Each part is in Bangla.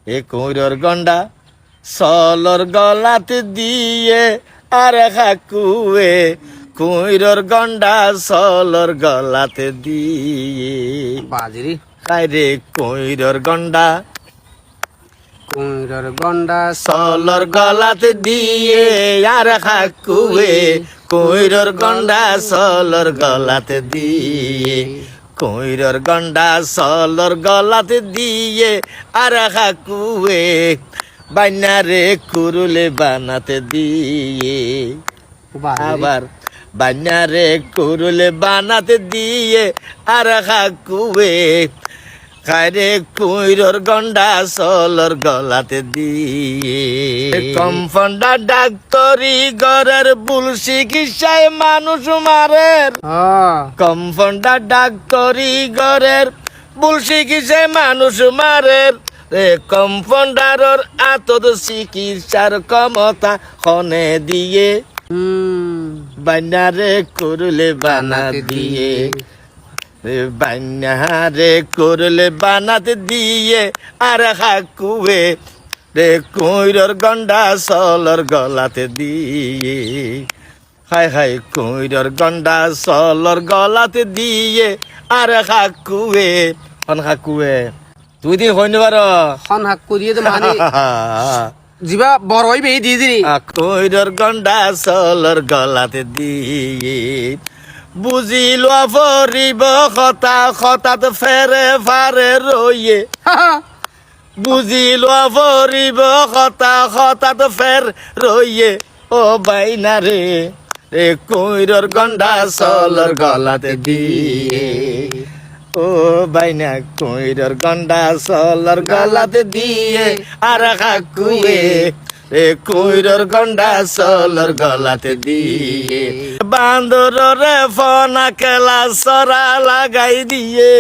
এ কইরর গন্ডা সলর গলাতে দিয়ে আর হাকুয়ে কইরর গন্ডা সলর গলাতে দিয়ে বাজরি খাইরে কইরর গন্ডা কুইরর গন্ডা সলর গলাতে দিয়ে আর হাকুয়ে কইরর গন্ডা সলর গলাতে দিয়ে কইরর গন্ডা সলর গলাতে দিয়ে আর হাকুয়ে বান্যারে কুরুলে বানাতে দিয়ে আবার বান্যারে কুরুলে বানাতে দিয়ে আর হাকুয়ে খাইরে কইরর গন্ডা সলর গলাতে দিয়ে কম্পাউন্ডার ডাক্তারি ঘরের ভুল চিকিৎসায় মানুষ মারের কম্পাউন্ডার ডাক্তারি ঘরের ভুল চিকিৎসায় মানুষ মারের কম্পাউন্ডারর আতর চিকিৎসার ক্ষমতা হনে দিয়ে বান্যারে করলে বানা দিয়ে বান্যারে করলে বানাতে দিয়ে আর হাকুয়ে রে কইরর গন্ডা সলর গলাতে দিয়ে হাই হাই কইরর গন্ডা সলর গলাতে দিয়ে আর হাকুয়ে হাকুয়ে তুই দিন হইনি বার হন হাক করিয়ে তো মানে জিবা বড় হইবে দিয়ে দিরি কইরর গন্ডা সলর গলাতে দিয়ে বুঝিল ফরিব কথা হঠাৎ ফেরে ফারে রইয়ে বুঝিল ফরিব কথা হঠাৎ ফের রইয়ে ও বাইনা রে রে কইরর গন্ডা সলর গলাতে দিয়ে ও বাইনা কইরর গন্ডা সলর গলাতে দিয়ে আর হাকুয়ে এ কইরর গন্ডা সলর গলাতে দিয়ে বান্দর রে ফনা খেলা সরা লাগাই দিয়ে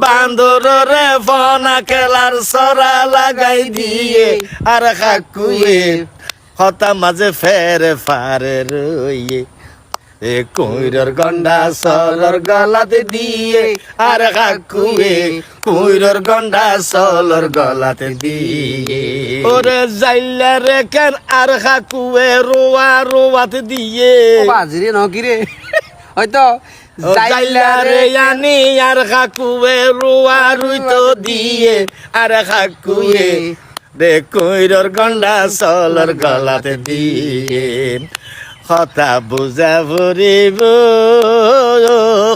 বান্দর রে ফনা খেলার সরা লাগাই দিয়ে আর হাকুয়ে হতা মাঝে ফেরে ফারে রইয়ে এ কইরর গন্ডা সলর গলাতে দিয়ে আর হাকুয়ে কইরর গন্ডা সলর গলাতে দিয়ে ওরে জাইলা রে কেন আর হাকুয়ে রোয়া রোয়াতে দিয়ে বাজরি নকিরে হয়তো জাইলা রে আনি আর হাকুয়ে রোয়া রুইতো দিয়ে আর হাকুয়ে রে কইরর গন্ডা সলর গলাতে দিয়ে হতা বুঝা ভরিব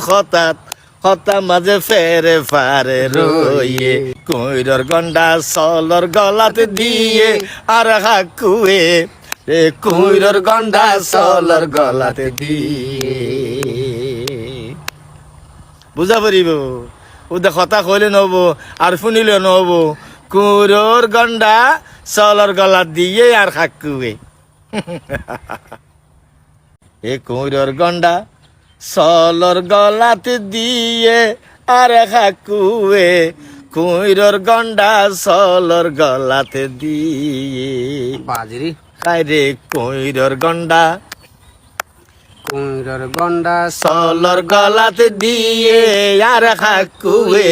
হঠাৎ হতা মাঝে ফেরে ফারে রইয়ে কইরর গন্ডা সলর গলাতে দিয়ে আর হাকুয়ে এ কইরর গন্ডা সলর গলাতে দিয়ে বুঝা ভরিব ওদের কথা কইলে নব আর শুনিলে নব কইরর গন্ডা সলর গলা দিয়ে আর হাকুয়ে এ কইরর গন্ডা সলর গলাতে দিয়ে আর হাকুয়ে কইরর গন্ডা সলর গলাতে দিয়ে বাজরি খাইরে কইরর গন্ডা কুইরর গন্ডা সলর গলাতে দিয়ে আর হাকুয়ে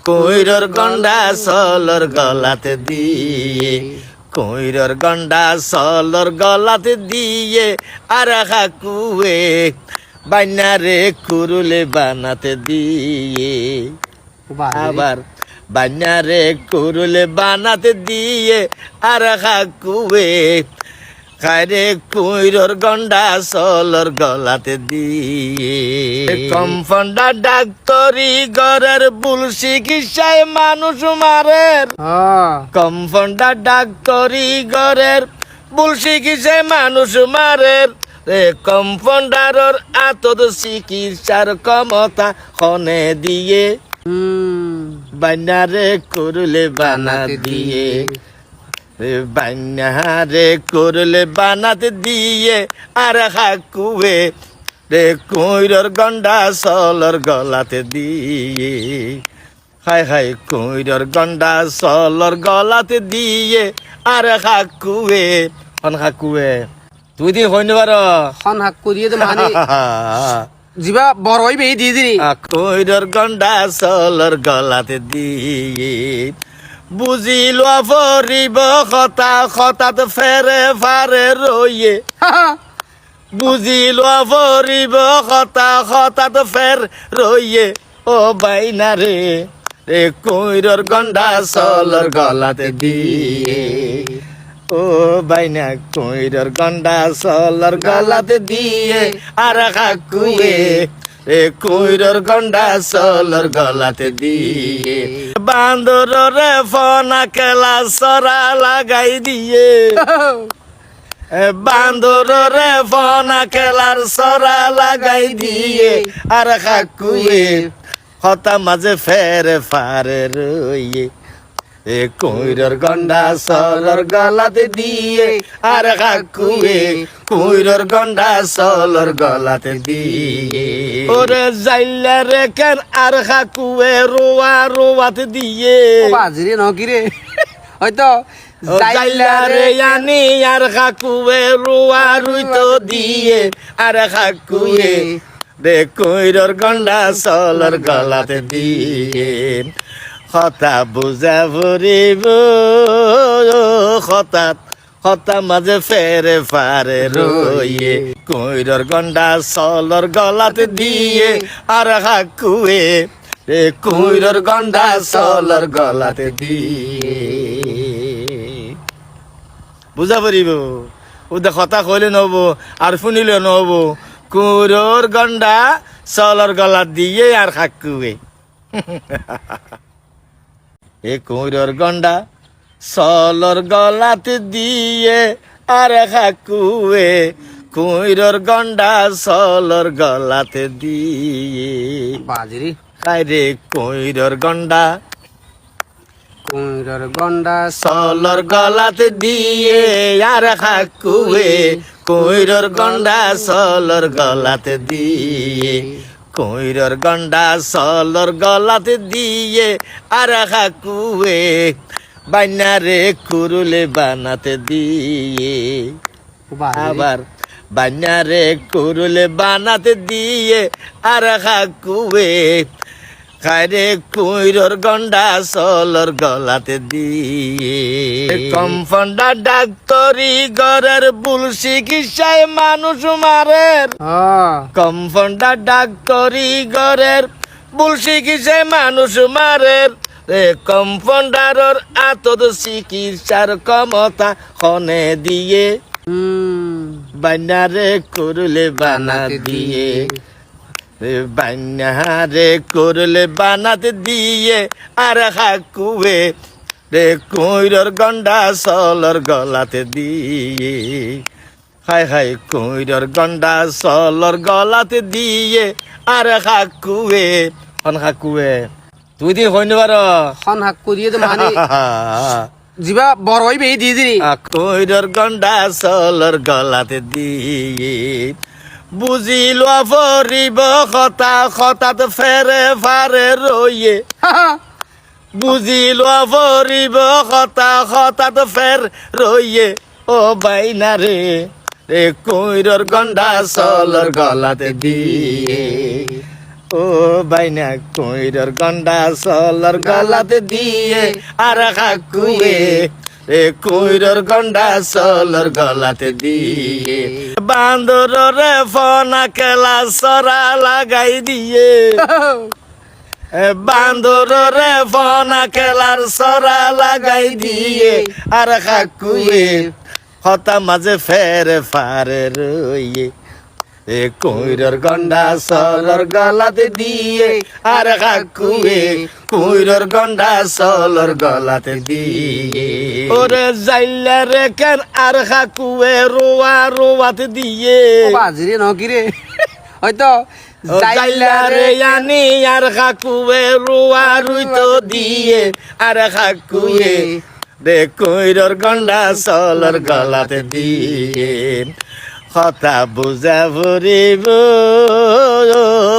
কইরর গন্ডা সলর গলাতে দিয়ে কইরর গন্ডা সলর গলাতে দিয়ে আর হাকুয়ে বান্যারে কুরুলে বানাতে দিয়ে আবার বান্যারে কুরুলে বানাতে দিয়ে আর হাকুয়ে খাইরে কইরর গন্ডা সলর গলাতে দিয়ে কম্পাউন্ডার ডাক্তারি ঘরের ভুল চিকিৎসায় মানুষ মারের কম্পাউন্ডার ডাক্তারি ঘরের ভুল চিকিৎসায় মানুষ মারের কম্পাউন্ডারর আতর চিকিৎসার ক্ষমতা হনে দিয়ে বান্যারে করলে বানা দিয়ে বান্যারে করলে বানাতে দিয়ে আর হাকুয়ে রে কইরর গন্ডা সলর গলাতে দিয়ে হাই হাই কইরর গন্ডা সলর গলাতে দিয়ে আর হাকুয়ে হাকুয়ে তুই দিন হইনি বার হন হাক করিয়ে তো মানে জিবা বড় হইবে দিয়ে দিরি কইরর গন্ডা সলর গলাতে দিয়ে বুঝিল ফরিব কথা কথাত ফেরে ফারে রইয়ে বুঝিল ফরিব কথা কথাত ফের রইয়ে ও বাইনা রে রে কইরর গন্ডা সলর গলাতে দিয়ে ও বাইনা কইরর গন্ডা সলর গলাতে দিয়ে আর কাকুয়ে এ কইরর গন্ডা সলর গলাতে দিয়ে বান্দর রে ফনা খেলা সরা লাগাই দিয়ে বান্দর রে ফনা খেলার সরা লাগাই দিয়ে আর কাকুয়ে হতা মাঝে ফেরে ফারে রইয়ে এ কইরর গন্ডা সলর গলাতে দিয়ে আর কাকুয়ে কইরর গন্ডা সলর গলাতে দিয়ে ওরে যাইলা রে কেন আর কাকুয়ে রোয়া রোয়াতে দিয়ে বাজিরে নকিরে হয়তো যাইলা রে আনি আর কাকুয়ে রোয়া রুইতো দিয়ে আর কাকুয়ে রে কইরর গন্ডা সলর গলাতে দিয়ে কথা বুঝা ভরিব হঠাৎ হতা মাঝে ফেরে ফারে রইয়ে কইরর গন্ডা সলর গলাতে দিয়ে আর হাকুয়ে রে কইরর গন্ডা সলর গলাতে দিয়ে বুঝা ভরিব ওদের কথা কইলে নব আর শুনিলে নব কইরর গন্ডা সলর গলা দিয়ে আর হাকুয়ে এ কইরর গন্ডা সলর গলাতে দিয়ে আর কাকুয়ে কইরর গন্ডা সলর গলাতে দিয়ে বাজিরে কাইরে কইরর গন্ডা কইরর গন্ডা সলর গলাতে দিয়ে আর কাকুয়ে কইরর গন্ডা সলর গলাতে দিয়ে কইরর গন্ডা সলর গলাতে দিয়ে আর কাকুয়ে বান্যারে কুরুলে বানাতে দিয়ে আবার বান্যারে কুরুলে বানাতে দিয়ে আর কাকুয়ে খাইরে কইরর গন্ডা সলর গলাতে দিয়ে কম্পাউন্ডার ডাক্তারি ঘরের ভুল চিকিৎসায় মানুষ মারের কম্পাউন্ডার ডাক্তারি ঘরের ভুল চিকিৎসায় মানুষ মারের রে কম্পাউন্ডারর আতদ চিকিৎসার ক্ষমতা খনে দিয়ে বান্যারে করলে বানা দিয়ে বান্যারে করলে বানাতে দিয়ে আর কাকুয়ে রে কইরর গন্ডা সলর গলাতে দিয়ে হায় হায় কইরর গন্ডা সলর গলাতে দিয়ে আর কাকুয়ে হন কাকুয়ে তুই দিন হইন বার হন হাক করিয়ে তো মানে জিবা বড় হইবে এই দিয়ে দিলি কইরর গন্ডা সলর গলাতে দিয়ে বুঝিল ফরিব কথা কথাত ফেরে ফারে রইয়ে বুঝিল ফরিব কথা কথাত ফের রইয়ে ও বাইনা রে রে কইরর গন্ডা সলর গলাতে দিয়ে ও বাইনা কইরর গন্ডা সলর গলাতে দিয়ে আর কাকুয়ে রে কইরর গন্ডা সলর গলাতে দিয়ে বান্দর রে ফনা খেলা সরা লাগাই দিয়ে বান্দর রে ফনা খেলার সরা লাগাই দিয়ে আর কাকুয়ে হতা মাঝে ফেরে ফারে রইয়ে এ কইরর গন্ডা সলর গলাতে দিয়ে আর কাকুয়ে কইরর গন্ডা সলর গলাতে দিয়ে ওরে যাইলা রে কেন আর কাকুয়ে রোয়া রোয়াতে দিয়ে বাজিরে নকিরে হয়তো যাইলা রে আনি আর কাকুয়ে রোয়া রুইতো দিয়ে আর কাকুয়ে রে কইরর গন্ডা সলর গলাতে দিয়ে কথা বুঝা ভরিব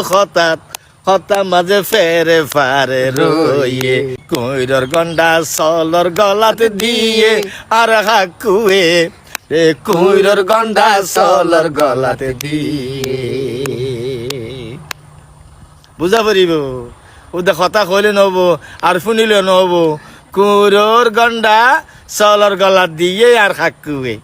হঠাৎ হতা মাঝে ফেরে ফারে রইয়ে কইরর গন্ডা সলর গলাতে দিয়ে আর কাকুয়ে রে কইরর গন্ডা সলর গলাতে দিয়ে বুঝা পারিব ওদের কথা কইলে নব আর শুনিলে নব কুইরর গন্ডা চলর গলা দিয়ে আর খাকুয়ে